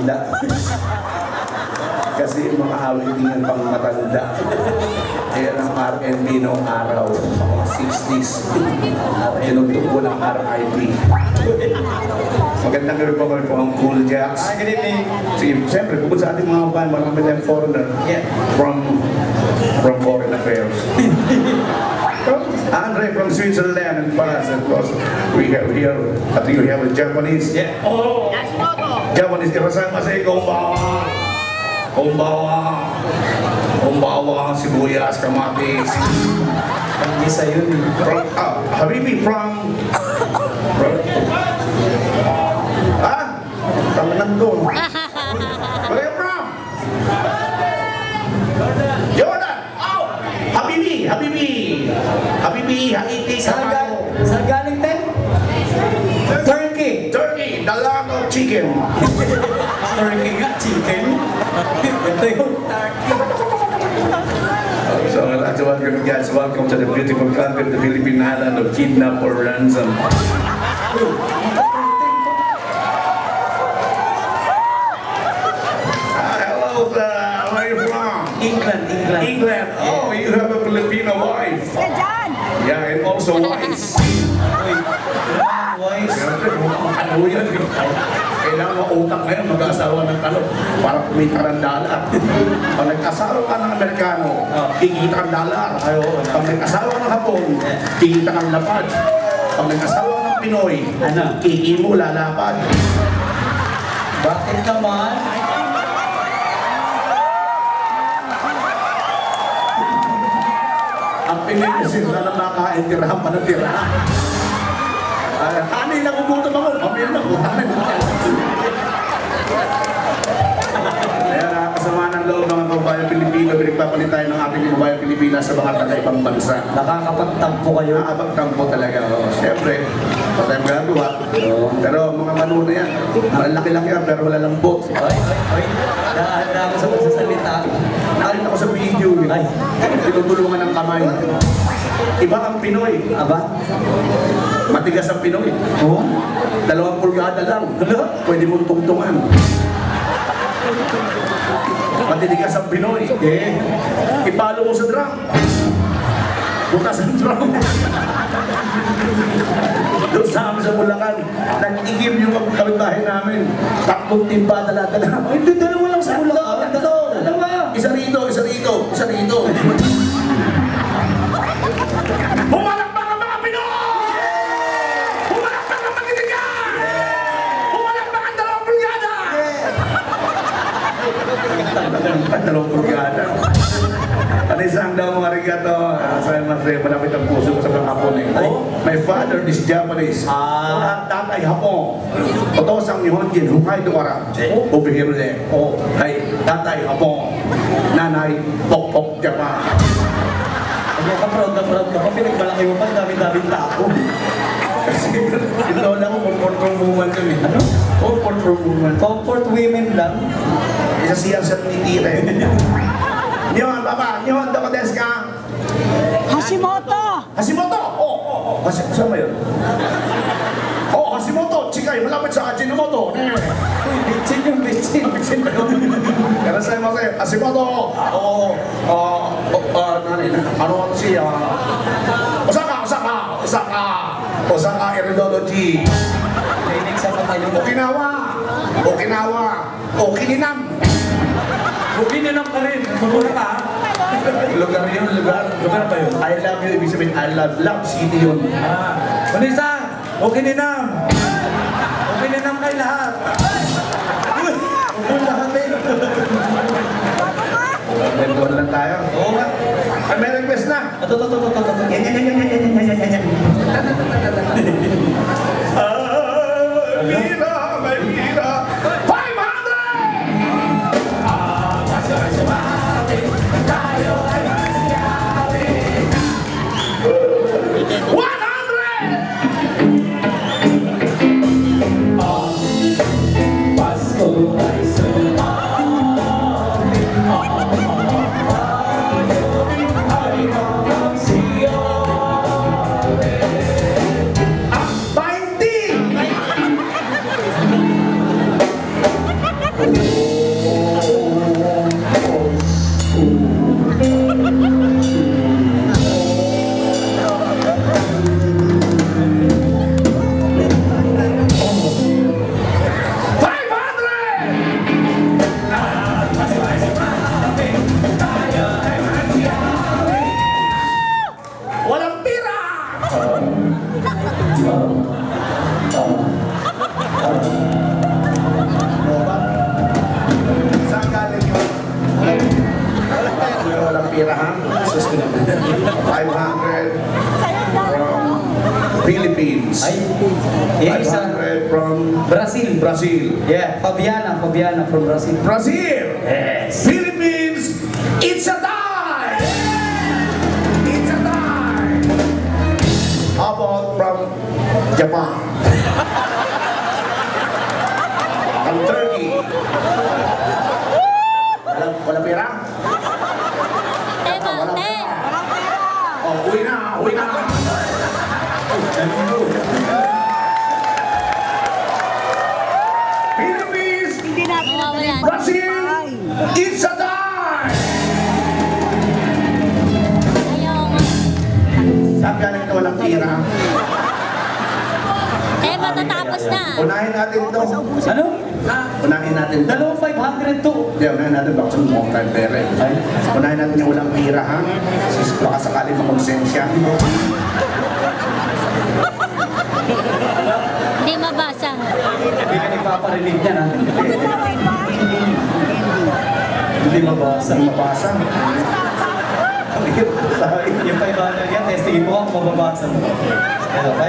matanda. Kasi yung mga awitin yan pang matanda. Ayan ang R&B noong araw, mga 60s. Tinutugpo ng RIP. Magandang gabi po kami po ang Cool Jacks. Good evening. Siyempre, bukod sa ating mga band, marami tayong foreigner from Foreign Affairs. Andre from Switzerland and Paris, of course. We have here, I think we have a Japanese. Yeah. Oh! Japanese, kasama sa konbawa. Konbawa, sibuyas, kamatis. Ang isa yun eh. Habibi from... Tangan doon. Where are you from? Jordan! Oh! Habibi! Haiti! Saan galing te? Turkey! Turkey! The land of chicken! Turkey nga, chicken. Ito yung turkey. So I'd like to welcome you guys. Welcome to the beautiful country, the Philippine island of kidnap or ransom. Hello, where are you from? England. Oh, you have a Filipino wife. Yeah, and also wise. Wise. Ano yan? Kailangan mautang ngayon, mag-asawa ng talong para kumita ng dollar. Pag nag-asawa ka ng Amerikano, kikita ng dollar. Pag nag-asawa ng Hapon, kikita ng lapad. Pag nag-asawa ng Pinoy, kikimo lalapad. Bakit naman? Ang Pinoy kasi na makain, tirahan pa ng tirahan. Hanay na kubutom ako, mamaya na kubutan. Kaya nakakasama ng loob ng kababayan Pilipino, pinagpapalit tayo ng ating kababayan Pilipinas sa mga taga-ibang bansa. Nakakapagtampo kayo? Nakakapagtampo talaga. Siyempre, pa tayong gagawa. Pero mga manuna yan, malaki-laki yan, pero wala lang bot. Ay, daan ako sa pagsasalita. Nakita ko sa video, tinutulungan ng kamay. Iba ang Pinoy. Aba? Matigas ang Pinoy. Oo? 2 pulgada lang. Pwede mong tungtungan. Matitigas ang Pinoy. Ipalo mo sa drum. Butas ang drum. Doon sa amin sa Bulacan, nag-igib yung kapitbahay namin. 3 timba, dala-dala. Ay, dalawa lang sa Bulacan. Dalawa. Isa rito. Pumalakpak ang mga Pinoy! Pumalakpak ang magtitigas! Pumalakpak ang 2 pulgada! 2 pulgada. Anisang daw mga arigato. Sabi malapit ang puso ko sa mga Hapon eh. My father is Japanese. Tatay Hapon. Otosang Nihonjin, Hokkaido ara. Over there. Hey, tatay Hapon. Nanay, Pokpok, Japan. Ano ka, proud ka pa, pinagmalaki mo pa, dami-daming tao. Kasi yung lola ko, comfort woman kami. Ano? Comfort woman. Comfort women lang. Isa siya sa titire. Nihon, baba! Nihon, doko desu ka? Hashimoto! Hashimoto! Saan ba yun? Hashimoto! Chikay, malapit sa Ajinomoto! Uy, bitchin yung bitchin. Bitchin ba yun? Kaya sa'yo mo sa'yo, Hashimoto! Ano siya? Osaka Iridology! Nainig sa patayo mo. Okinawa! Okininam! Bukinanap ka rin. Mabura ka ha? Lugar yun, lugar. Lugar ba yun? I love you, ibig sabihin, I love city yun. Unisa! Okininam! Okininam kayo lahat! Uy, lahat eh! Bentuan lang tayo. Oo nga. May request na. Ito. Yan. May mira. 100! Yung isa, 500 from Brazil. Brazil. Yeah, Fabiana from Brazil. Brazil! Yes. Philippines! It's a tie! It's a tie! How about from Japan? From Turkey? Wala pera? Wala pera. Oh, uwi na! Uwi na! Philippines! Hindi natin Mawawalan. Brazil! It's a tie! Ayaw nga. Saan galing ka walang tira? Matatapos na. Unahin natin ito. Ano? Unahin natin ito. Dalawang 500 to. Hindi, unahin natin baka sumukong tayo pera eh. Ay. Unahin natin yung walang tira ha. Baka sakali makonsensya. Hindi mabasa. Hindi ka nagpaparinig niya na. Hindi mabasa. Mabasa. Yung 500 yan, testingin ko kung mababasa mo. Hello, 500.